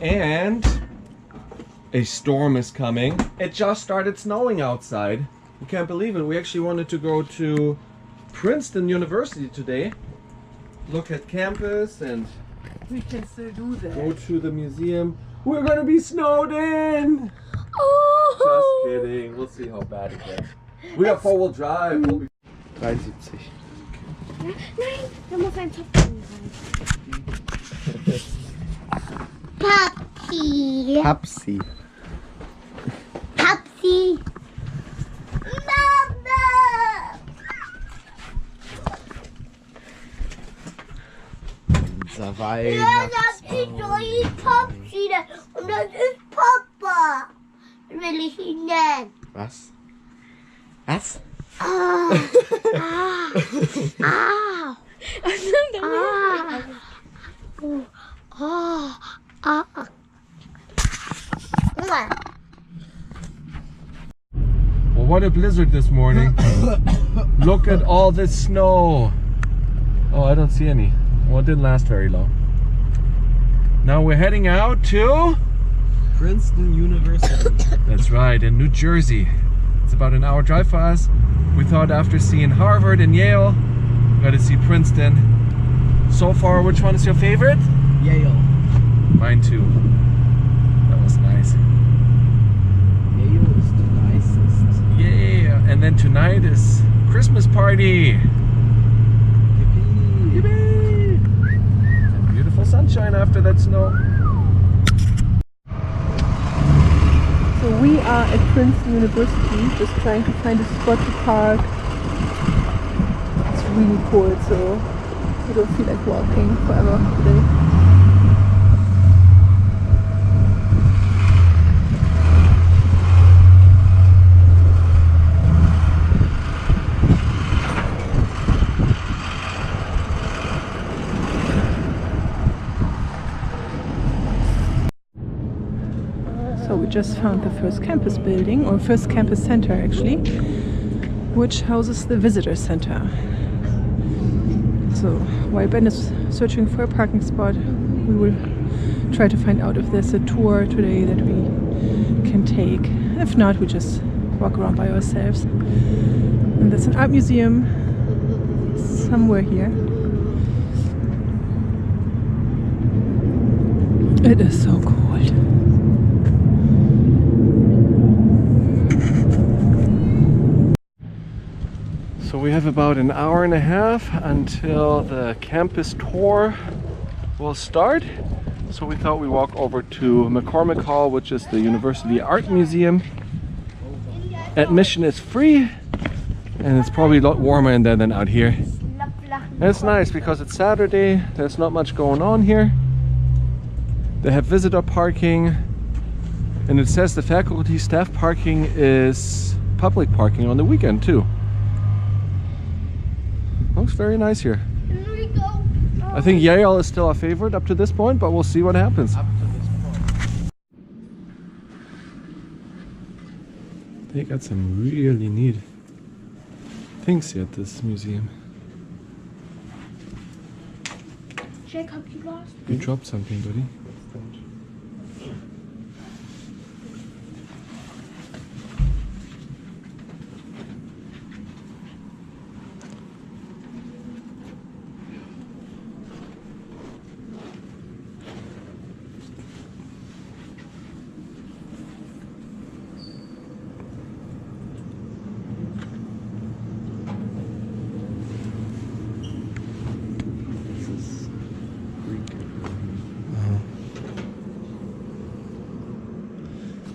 And a storm is coming. It just started snowing outside. You can't believe it. We actually wanted to go to Princeton University today. Look at campus and we can still do that. Go to the museum. We're gonna be snowed in! Oh. Just kidding. We'll see how bad it gets. We have four-wheel drive. We'll be 73. Nein, da muss ein Topf rein. Papi. Papsi. Papsi. Mama. Unser Ja, das ist neue Papsi. Und das ist Papa. Will ich ihn nennen. Was? Was? Ah. Ah. Well, what a blizzard this morning. Look at all this snow. Oh, I don't see any. Well, it didn't last very long. Now we're heading out to Princeton University. That's right, in New Jersey. It's about an hour drive for us. We thought after seeing Harvard and Yale, we got to see Princeton. So far, which one is your favorite? Yale. Mine too. That was nice. Yale is the nicest. Yeah, and then tonight is Christmas party. Yippee. Yippee! And beautiful sunshine after that snow. So we are at Princeton University, just trying to find a spot to park. It's really cold, so we don't feel like walking forever today. So we just found the first campus building, or first campus center actually, which houses the visitor center. So while Ben is searching for a parking spot, we will try to find out if there's a tour today that we can take. If not, we just walk around by ourselves. And there's an art museum somewhere here. It is so cold. So we have about an hour and a half until the campus tour will start. So we thought we'd walk over to McCormick Hall, which is the University Art Museum. Admission is free, and it's probably a lot warmer in there than out here. And it's nice because it's Saturday, there's not much going on here. They have visitor parking, and it says the faculty staff parking is public parking on the weekend too. Looks very nice here. I think Yale is still a favorite up to this point, but we'll see what happens. They got some really neat things here at this museum. Jacob, you lost. You dropped something, buddy.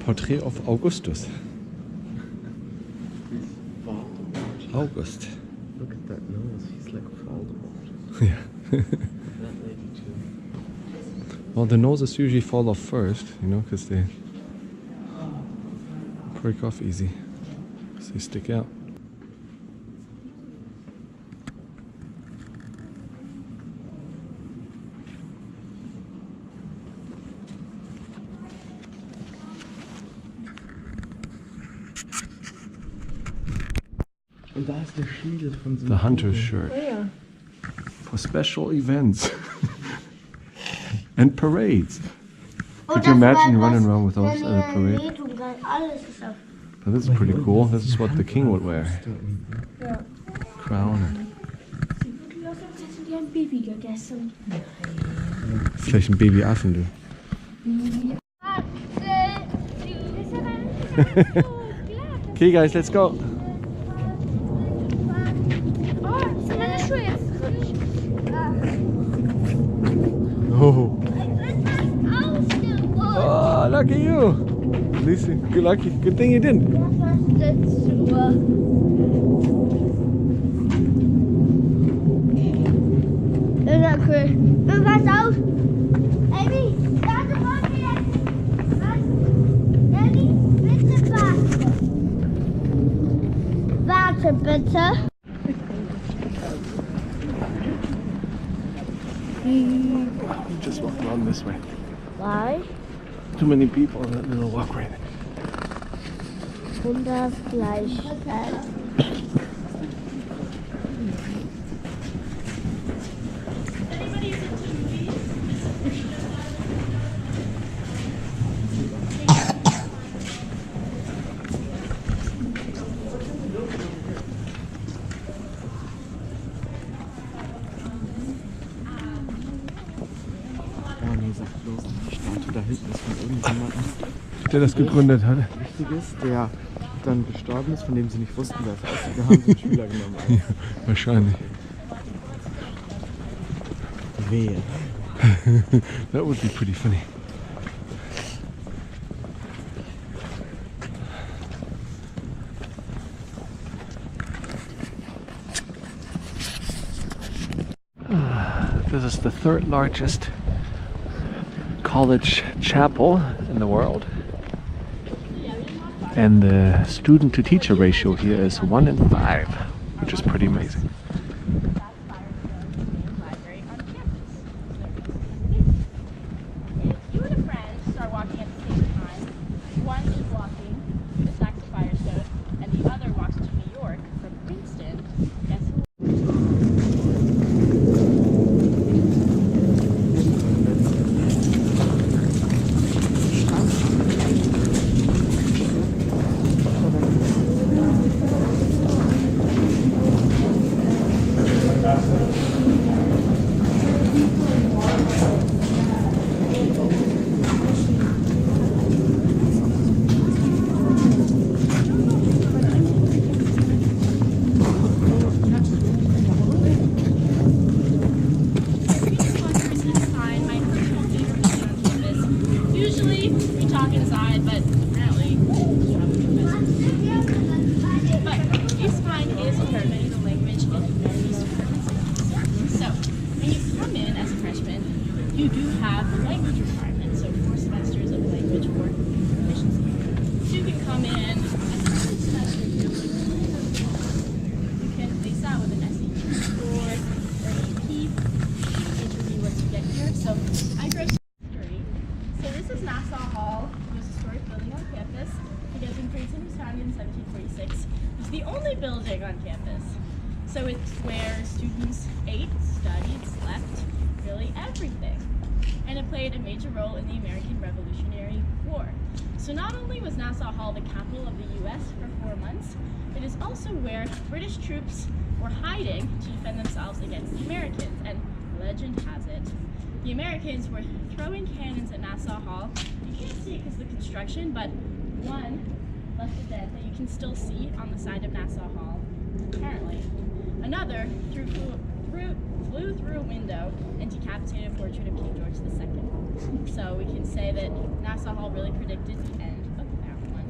Portrait of Augustus. August. Look at that nose, he's like Voldemort. Yeah. That lady too. Well, the noses usually fall off first, you know, because they break off easy. So they stick out. Und da ist der Schild von so einem The hunter's Vogel. shirt. Oh yeah. For special events and parades. Could you imagine running around with those at a parade? Alles ist auf. But this is pretty cool. This is what the king would wear. Crown. Die haben Baby gegessen. Vielleicht ein Babyaffen, du. Okay, guys, let's go. Oh, sind meine Schuhe jetzt drin? Oh. Oh, lucky you. Lucy, good lucky. Good thing you didn't. Das ist ja cool. Und pass auf. Amy, warte mal wieder. Was? Amy, bitte warte. Warte bitte. Just walk around this way. Why? Too many people on that little walk right. Rinderfleisch. Da hinten ist von irgendjemandem, Der das gegründet hat. Wichtiges, der dann gestorben ist, von dem sie nicht wussten, wer es ist. Wir haben den Schüler genommen. Ja, wahrscheinlich. Wehe. That would be pretty funny. This is the third largest college chapel in the world. And the student to teacher ratio here is 1 in 5, which is pretty amazing. You and a friend start walking at the same time. One is walking to the Sacrifice Stone, and the other walks to New York from Princeton. Guess who? Usually we talk inside, but apparently but East Pine is currently the language and humanities department. So when you come in as a freshman, you do have a language requirement, so 4 semesters of language for proficiency. So you can come in as a first semester, you can place out with an SAT score or an AP interview once you get here. So I graduated. So this is Nassau Hall, the most historic building on campus. Because in Princeton was founded in 1746. It's the only building on campus. So it's where students ate, studied, slept, really everything. And it played a major role in the American Revolutionary War. So not only was Nassau Hall the capital of the US for 4 months, it is also where British troops were hiding to defend themselves against the Americans. And legend has it, the Americans were throwing cannons at Nassau Hall. You can't see it because of the construction, but one left a dent that you can still see on the side of Nassau Hall, apparently. Another flew through a window and decapitated a portrait of King George II. So we can say that Nassau Hall really predicted the end of that one.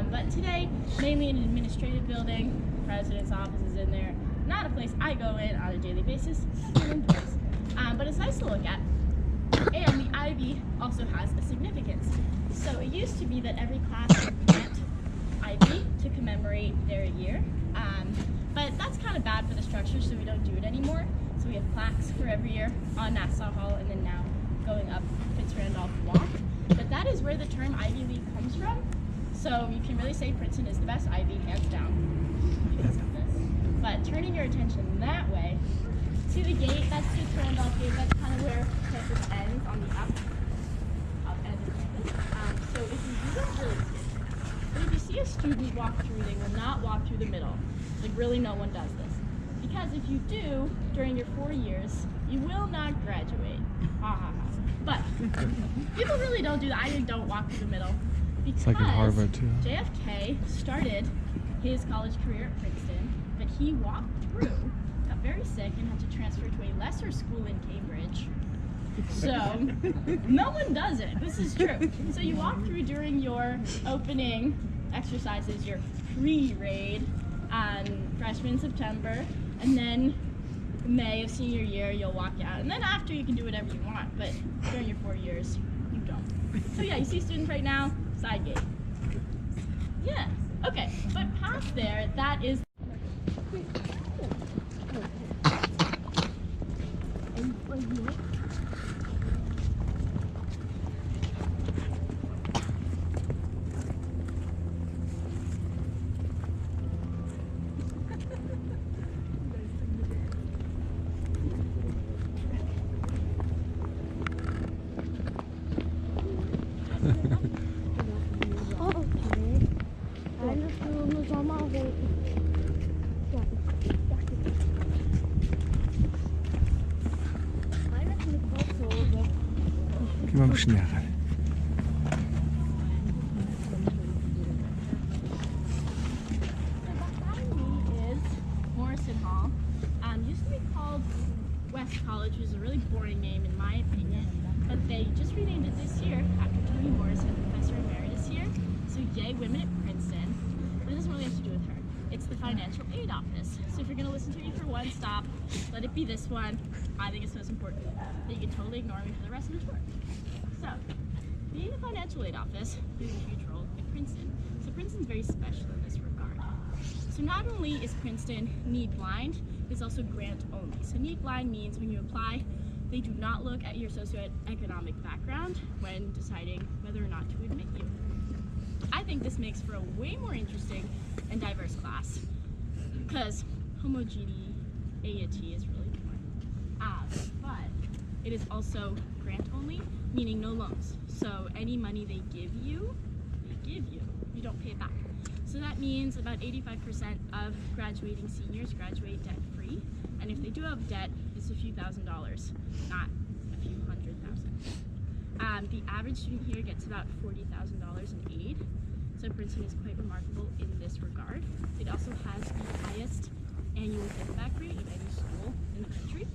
But today, mainly an administrative building, the president's office is in there. Not a place I go in on a daily basis, but it's nice to look at. And the Ivy also has a significance. So it used to be that every class would plant Ivy to commemorate their year. But that's kind of bad for the structure, so we don't do it anymore. So we have plaques for every year on Nassau Hall and then now going up Fitz-Randolph Walk. But that is where the term Ivy League comes from. So you can really say Princeton is the best Ivy, hands down, because of this. But turning your attention that way, see the gate, that's Fitz-Randolph Gate, that's kind of where campus ends on the up you don't really see it. But if you see a student walk through, they will not walk through the middle. Like really no one does this. Because if you do, during your 4 years, you will not graduate. But people really don't do that. I don't walk through the middle. Because It's like in Harvard too. JFK started his college career at Princeton, but he walked through, got very sick, and had to transfer to a lesser school in Cambridge. So, no one does it. This is true. So you walk through during your opening exercises, your pre-raid on freshman September, and then May of senior year, you'll walk out. And then after, you can do whatever you want, but during your 4 years, you don't. So yeah, you see students right now, side gate. Yeah, okay, but past there, that is Geh mal ein bisschen näher rein. used to be called West College, which is a really boring name in my opinion, but they just renamed it this year after Toni Morrison, Professor Emeritus here. So yay, women at Princeton. But it doesn't really have to do with her. It's the financial aid office. So if you're going to listen to me for one stop, let it be this one. I think it's most important. That you can totally ignore me for the rest of the tour. So, being the financial aid office plays a huge role at Princeton. So Princeton's very special in this regard. So not only is Princeton need blind, it's also grant only. So need blind means when you apply, they do not look at your socioeconomic background when deciding whether or not to admit you. I think this makes for a way more interesting and diverse class because homogeneity is really important. But it is also grant only, meaning no loans. So any money they give you, you don't pay it back. So that means about 85% of graduating seniors graduate debt-free, and if they do have debt, it's a few $1,000s, not a few $100,000. The average student here gets about $40,000 in aid, so Princeton is quite remarkable in this regard. It also has the highest annual give back rate of any school in the country,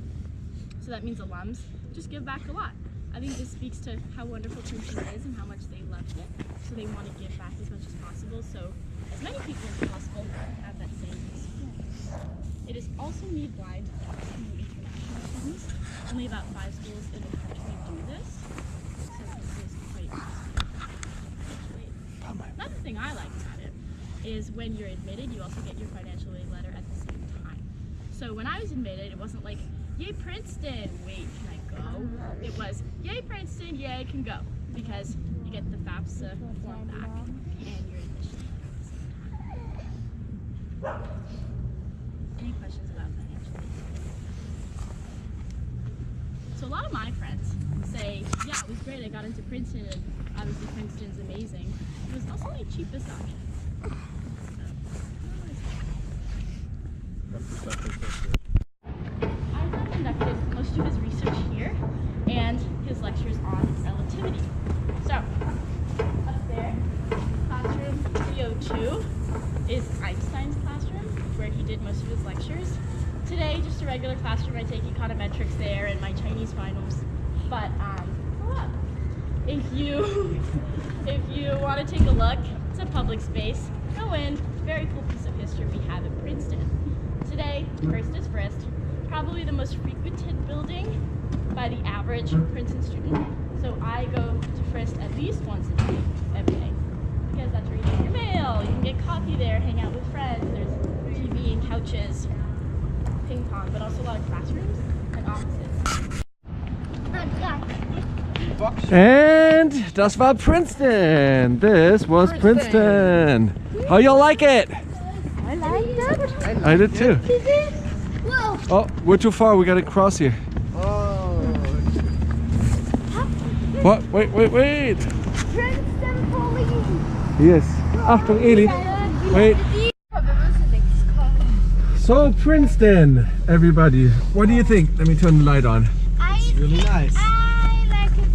so that means alums just give back a lot. I think this speaks to how wonderful Princeton is and how much they loved it, so they want to give back as much as possible, so as many people as possible have that same experience. It is also need blind to international students. Only about 5 schools in the country do this, so this is quite awesome. Another thing I like about it is when you're admitted, you also get your financial aid letter at the same time. So when I was admitted, it wasn't like, yay Princeton, wait, can I go? It was, yay Princeton, yay, can go. Because you get the FAFSA form back and your admission. Any questions about financial aid? So a lot of my friends say, yeah, it was great, I got into Princeton, and obviously Princeton's amazing. It was also my cheapest option. I've conducted most of his research here and his lectures on relativity. So, up there, classroom 302 is Einstein's classroom, where he did most of his lectures. Today, just a regular classroom. I take econometrics there and my Chinese finals. But if you want to take a look, it's a public space. Go in. Very cool piece of history we have at Princeton. Today, first is Frist, probably the most frequented building by the average Princeton student. So I go to Frist at least once a day, every day, because that's where you get your mail. You can get coffee there, hang out with friends. There's TV and couches, ping pong, but also a lot of classrooms and offices. And das war Princeton. This was Princeton. How y'all like it? I like that. I did too. Whoa. Oh, we're too far. We gotta cross here. Oh. What? Wait. Princeton Police. Yes. Achtung, Eli. Wait. So Princeton, everybody. What do you think? Let me turn the light on. It's really nice. I like it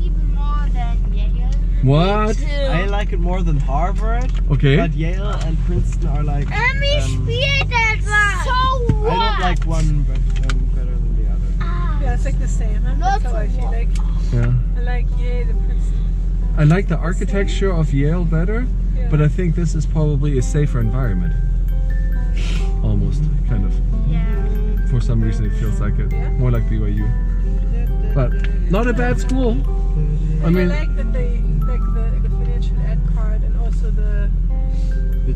even more than Yale. What? I like it more than Harvard. Okay. But Yale and Princeton are like. Emmy spielt etwas. So what? I don't like one better than the other. Yeah, it's like the same. Huh? Not That's how I so feel like. Yeah. I like Yale and Princeton. I like the architecture of Yale better, Yeah. but I think this is probably a safer environment. Almost, kind of. Yeah. For some reason, it feels like it. Yeah? More like BYU. But not a bad school. I mean, I like that they like the financial ed part and also the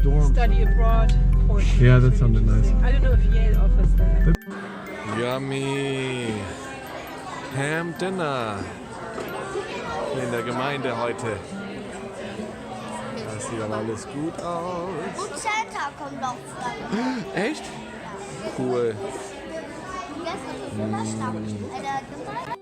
dorm. study abroad portion. Yeah, is that really sounded nice. interesting. I don't know if Yale offers that. Yummy! Ham Dinner! In der Gemeinde heute. Das sieht aber alles gut aus. Und Santa kommt noch frei. Echt? Cool. Gestern ist Donnerstag.